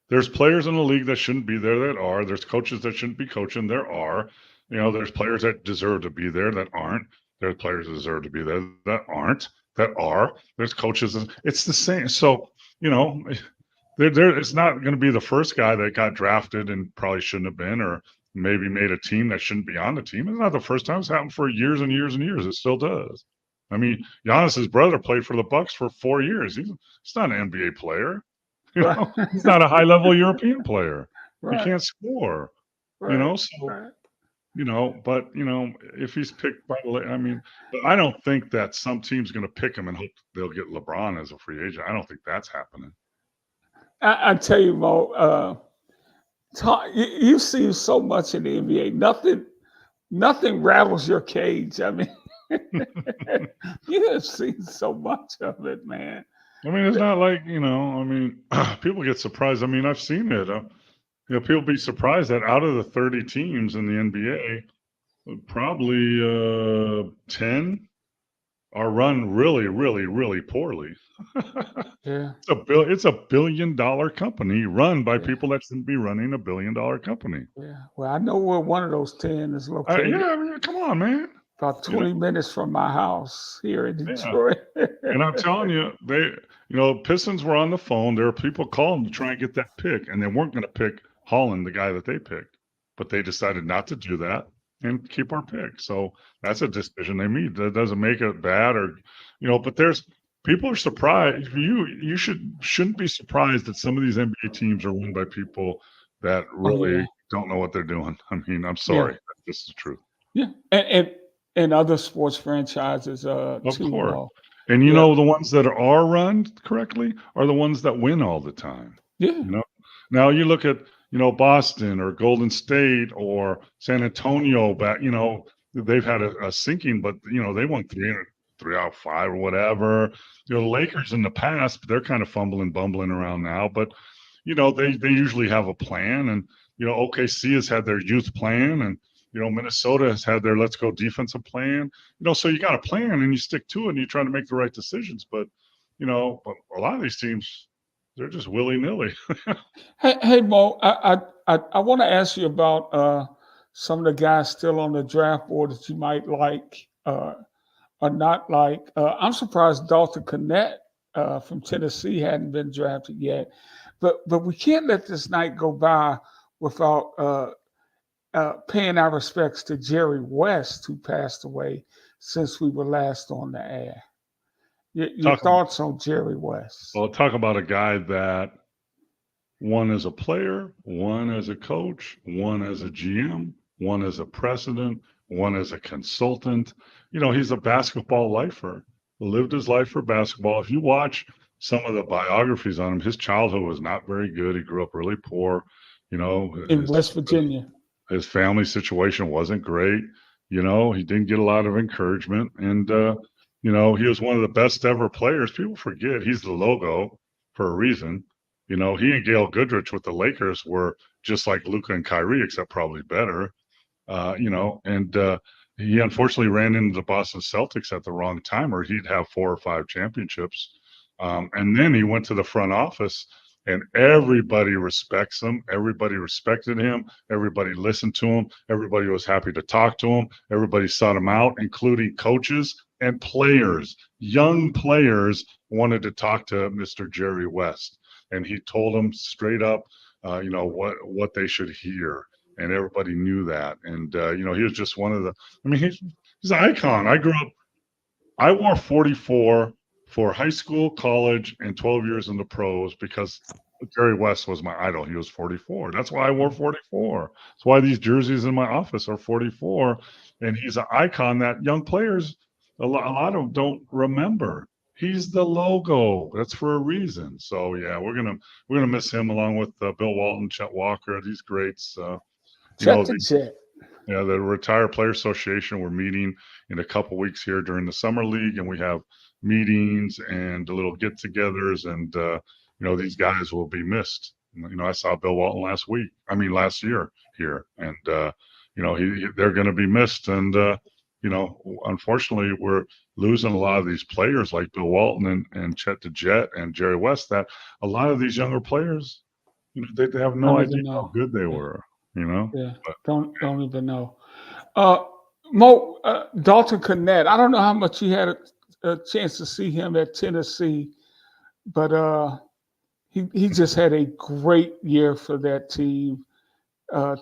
There's players in the league that shouldn't be there that are. There's coaches that shouldn't be coaching. There are. There's players that deserve to be there that aren't. There's players that deserve to be there that aren't. That are. There's coaches. It's the same. So, it's not going to be the first guy that got drafted and probably shouldn't have been, or maybe made a team that shouldn't be on the team. It's not the first time. It's happened for years and years and years. It still does. I mean, Giannis's brother played for the Bucks for 4 years. He's not an NBA player. He's not a high-level European player. Right. He can't score. Right. So but if he's picked by but I don't think that some team's going to pick him and hope they'll get LeBron as a free agent. I don't think that's happening. I tell you, Mo, you've seen so much in the NBA. Nothing rattles your cage. I mean, you have seen so much of it, man. I mean, it's not like, people get surprised. I mean, I've seen it. People be surprised that out of the 30 teams in the NBA, probably 10 are run really, really, really poorly. Yeah. It's a $1 billion company run by people that shouldn't be running $1 billion company. Yeah. Well, I know where one of those 10 is located. Come on, man. About 20 minutes from my house here in Detroit. Yeah. And I'm telling you, Pistons were on the phone. There were people calling to try and get that pick, and they weren't going to pick Holland, the guy that they picked. But they decided not to do that and keep our pick. So that's a decision they made. That doesn't make it bad but people are surprised. You shouldn't be surprised that some of these NBA teams are run by people that really don't know what they're doing. I mean, I'm sorry. This is the truth. Yeah. And other sports franchises of too. Course. And the ones that are run correctly are the ones that win all the time. Yeah. Now you look at Boston or Golden State or San Antonio back. They've had a sinking, but they won 3 out of 5 or whatever. The Lakers in the past, they're kind of bumbling around now, but they usually have a plan. And OKC has had their youth plan, and Minnesota has had their let's go defensive plan. So you got a plan and you stick to it and you try to make the right decisions. But but a lot of these teams, they're just willy-nilly. Hey, Mo, I want to ask you about some of the guys still on the draft board that you might like or not like. I'm surprised Dalton Connect from Tennessee hadn't been drafted yet. But we can't let this night go by without paying our respects to Jerry West, who passed away since we were last on the air. Your thoughts on Jerry West? Well, talk about a guy that one as a player, one as a coach, one as a GM, one as a president, one as a consultant. He's a basketball lifer, lived his life for basketball. If you watch some of the biographies on him, his childhood was not very good. He grew up really poor, in West Virginia. His family situation wasn't great. He didn't get a lot of encouragement. And, he was one of the best ever players. People forget he's the logo for a reason. He and Gail Goodrich with the Lakers were just like Luka and Kyrie, except probably better. he unfortunately ran into the Boston Celtics at the wrong time, or he'd have 4 or 5 championships. And then he went to the front office, and everybody respects him. Everybody respected him. Everybody listened to him. Everybody was happy to talk to him. Everybody sought him out, including coaches and players. Young players wanted to talk to Mr. Jerry West, and he told them straight up, what they should hear, and everybody knew that. And he was just one of the. I mean, he's an icon. I wore 44 for high school, college, and 12 years in the pros because Jerry West was my idol. He was 44. That's why I wore 44. That's why these jerseys in my office are 44. And he's an icon that young players, a lot of them don't remember. He's the logo. That's for a reason. So yeah, we're gonna miss him along with Bill Walton, Chet Walker, these greats. Check the jet. Yeah, the Retired Player Association, we're meeting in a couple weeks here during the summer league, and we have meetings and little get-togethers, and these guys will be missed. I saw Bill Walton last year here, and they're going to be missed. And unfortunately, we're losing a lot of these players like Bill Walton and Chet the Jet and Jerry West. That a lot of these younger players, they have no idea how good they were. Yeah, don't even know. Mo Dalton Connect. I don't know how much you had a chance to see him at Tennessee, but he just had a great year for that team.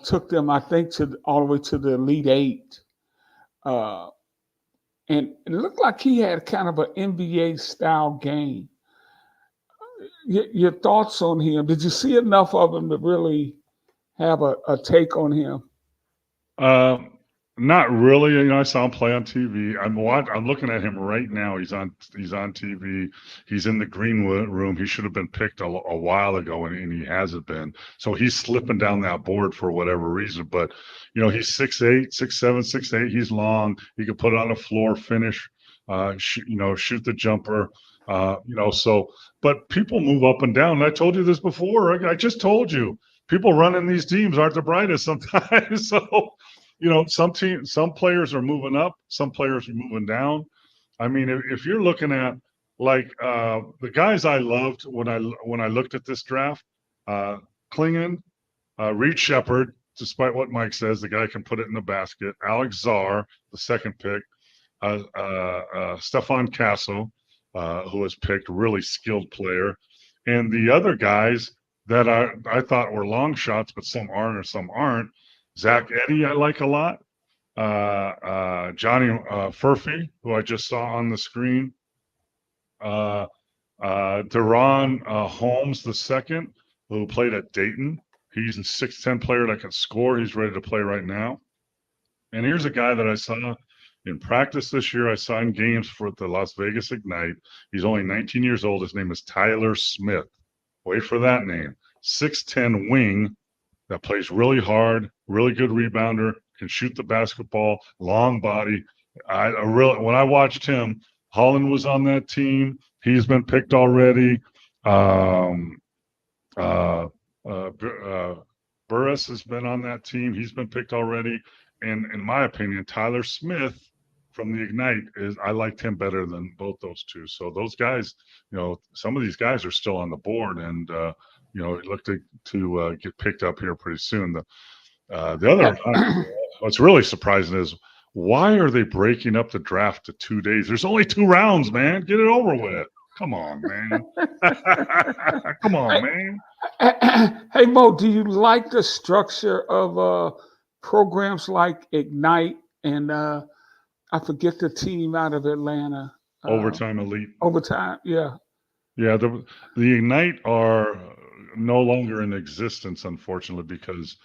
Took them, I think, all the way to the Elite Eight, and it looked like he had kind of an NBA style game. Your thoughts on him? Did you see enough of him to really have a take on him? Not really. I saw him play on TV. I'm looking at him right now. He's on TV. He's in the Greenwood room. He should have been picked a while ago, and he hasn't been. So he's slipping down that board for whatever reason. But he's 6'8", 6'7", 6'8". He's long. He can put it on the floor, finish, shoot the jumper. So, but people move up and down. And I told you this before. I just told you. People running these teams aren't the brightest sometimes. So, some players are moving up, some players are moving down. I mean, if you're looking at like the guys I loved when I looked at this draft, Klingon, Reed Shepard, despite what Mike says, the guy can put it in the basket. Alex Czar, the second pick, Stefan Castle, who was picked, really skilled player, and the other guys that I thought were long shots, but some aren't or some aren't. Zach Edey, I like a lot. Johnny Furphy, who I just saw on the screen. Deron Holmes II, who played at Dayton. He's a 6'10" player that can score. He's ready to play right now. And here's a guy that I saw in practice this year. I saw in games for the Las Vegas Ignite. He's only 19 years old. His name is Tyler Smith. Wait for that name. 6'10" wing that plays really hard, really good rebounder, can shoot the basketball, long body. When I watched him, Holland was on that team. He's been picked already. Burris has been on that team. He's been picked already. And in my opinion, Tyler Smith from the Ignite I liked him better than both those two. So those guys, some of these guys are still on the board, and look to get picked up here pretty soon. The other, what's really surprising is why are they breaking up the draft to 2 days? There's only 2 rounds, man. Get it over with. Come on, man. Come on, man. Hey, Mo, do you like the structure of programs like Ignite and I forget the team out of Atlanta? Overtime Elite. Overtime, yeah. Yeah, the Ignite are no longer in existence, unfortunately, because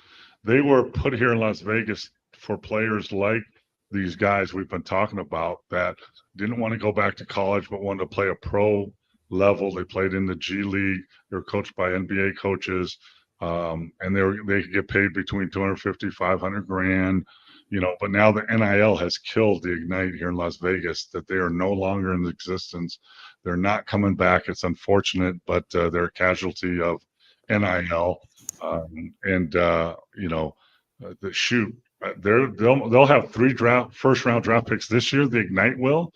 they were put here in Las Vegas for players like these guys we've been talking about that didn't want to go back to college but wanted to play a pro level. They played in the G League. They were coached by NBA coaches, and they could get paid between 250, 500 grand. But now the NIL has killed the Ignite here in Las Vegas, that they are no longer in existence. They're not coming back. It's unfortunate, but they're a casualty of NIL. they'll have 3 first round draft picks this year. The Ignite will,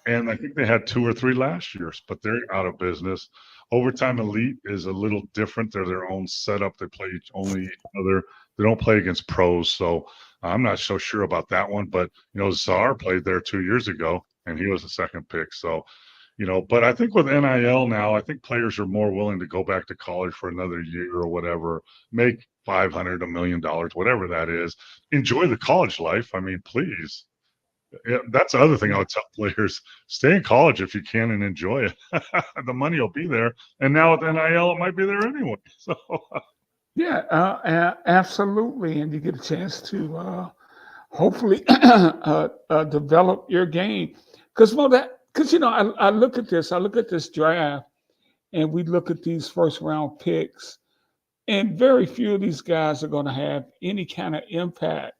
and I think they had 2 or 3 last year, but they're out of business. Overtime Elite is a little different. They're their own setup. They play only each other. They don't play against pros, so I'm not so sure about that one. But Czar played there 2 years ago, and he was the second pick. So but I think with NIL now, I think players are more willing to go back to college for another year or whatever, make 500, $1 million, whatever that is. Enjoy the college life. I mean, please. Yeah, that's the other thing I would tell players: stay in college if you can and enjoy it. The money will be there, and now with NIL, it might be there anyway. So Yeah, absolutely. And you get a chance to hopefully develop your game. Because I look at this, draft, and we look at these first round picks, and very few of these guys are going to have any kind of impact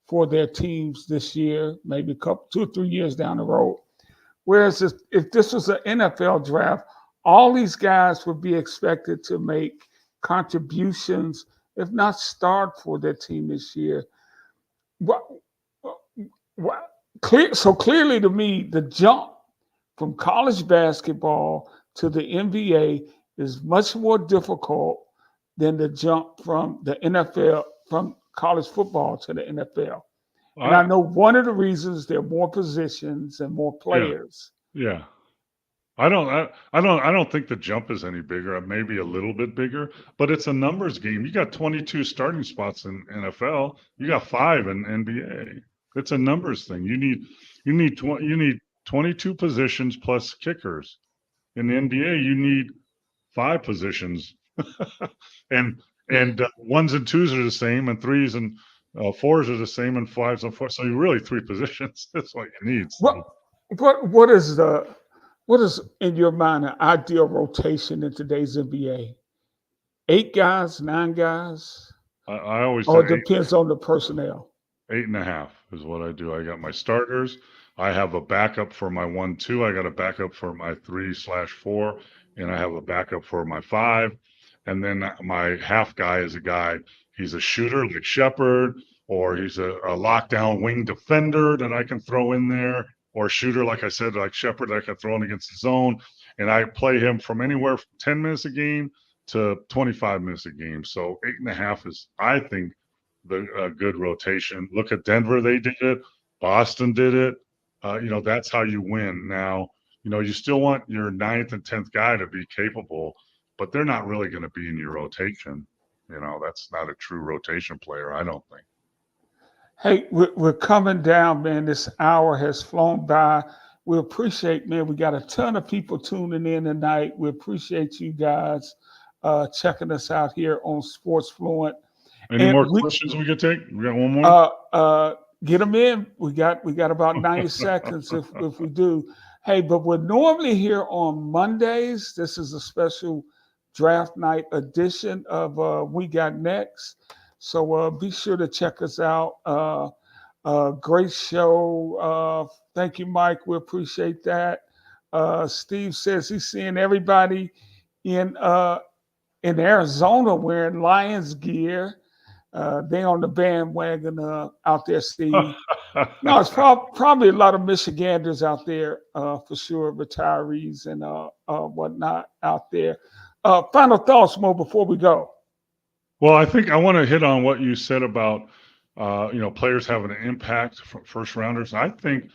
for their teams this year, maybe 2 or 3 years down the road. Whereas if this was an NFL draft, all these guys would be expected to make contributions, if not start for their team this year. What, so clearly to me, the jump from college basketball to the NBA is much more difficult than the jump from the NFL, from college football to the NFL. And I know one of the reasons there are more positions and more players. Yeah. I don't think the jump is any bigger. Maybe a little bit bigger, but it's a numbers game. You got 22 starting spots in NFL. You got 5 in NBA. It's a numbers thing. You need 22 positions plus kickers. In the NBA, you need 5 positions, and ones and twos are the same, and threes and fours are the same, and fives and fours. So you really 3 positions. That's what you need. So. What is in your mind an ideal rotation in today's NBA? 8 guys, 9 guys, I always or say it depends on the personnel. 8.5 is what I do. I got my starters. I have a backup for my 1-2. I got a backup for my 3/4, and I have a backup for my 5. And then my half guy is a guy. He's a shooter like Shepard, or he's a lockdown wing defender that I can throw in there, or a shooter like I said, like Shepard, that I can throw in against the zone. And I play him from anywhere from 10 minutes a game to 25 minutes a game. So 8.5 is, I think, the good rotation. Look at Denver; they did it. Boston did it. That's how you win. Now, you still want your 9th and 10th guy to be capable, but they're not really going to be in your rotation. That's not a true rotation player, I don't think. Hey, we're coming down, man. This hour has flown by. We appreciate, man. We got a ton of people tuning in tonight. We appreciate you guys checking us out here on Sports Fluent. Any more questions we could take? We got one more. Get them in. We got about 90 seconds if we do. Hey, but we're normally here on Mondays. This is a special draft night edition of We Got Next. So be sure to check us out. Great show. Thank you, Mike. We appreciate that. Steve says he's seeing everybody in Arizona wearing Lions gear. They on the bandwagon out there, Steve. No, it's probably a lot of Michiganders out there for sure, retirees and whatnot out there. Final thoughts, Mo, before we go. Well, I think I want to hit on what you said about players having an impact from first rounders. I think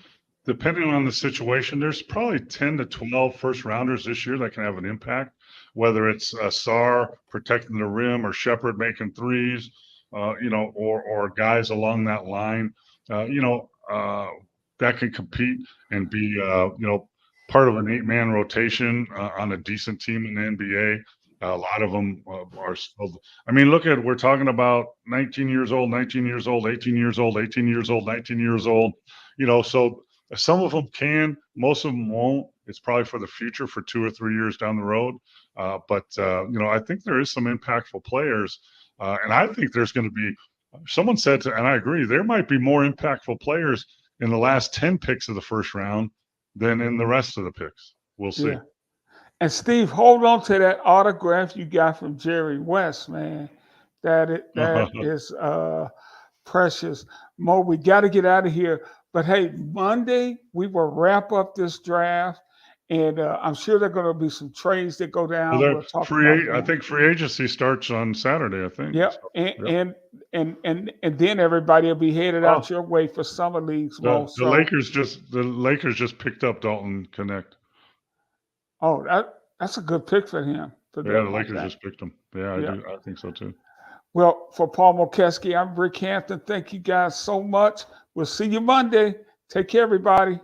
depending on the situation, there's probably 10 to 12 first rounders this year that can have an impact, whether it's Sarr protecting the rim or Shepard making threes, or guys along that line, that can compete and be, part of an 8-man rotation on a decent team in the NBA. A lot of them are still. I mean, we're talking about 19 years old, 19 years old, 18 years old, 18 years old, 19 years old. So some of them can, most of them won't. It's probably for the future, for 2 or 3 years down the road. But I think there is some impactful players. And I think there's going to be, someone said, and I agree, there might be more impactful players in the last 10 picks of the first round than in the rest of the picks. We'll see. Yeah. And Steve, hold on to that autograph you got from Jerry West, man. That is Precious. Mo, we got to get out of here. But hey, Monday, we will wrap up this draft. And I'm sure there are going to be some trades that go down. We'll talk about I them. think free agency starts on Saturday. I think. Yeah, So, and then everybody will be headed oh, out your way for summer leagues, Mo. the Lakers just picked up Dalton Connect. Oh, that's a good pick for him. For Yeah, them the like Lakers that. just picked him. Yeah, Yeah. I think so too. Well, for Paul Mokeski, I'm Rick Hampton. Thank you guys so much. We'll see you Monday. Take care, everybody.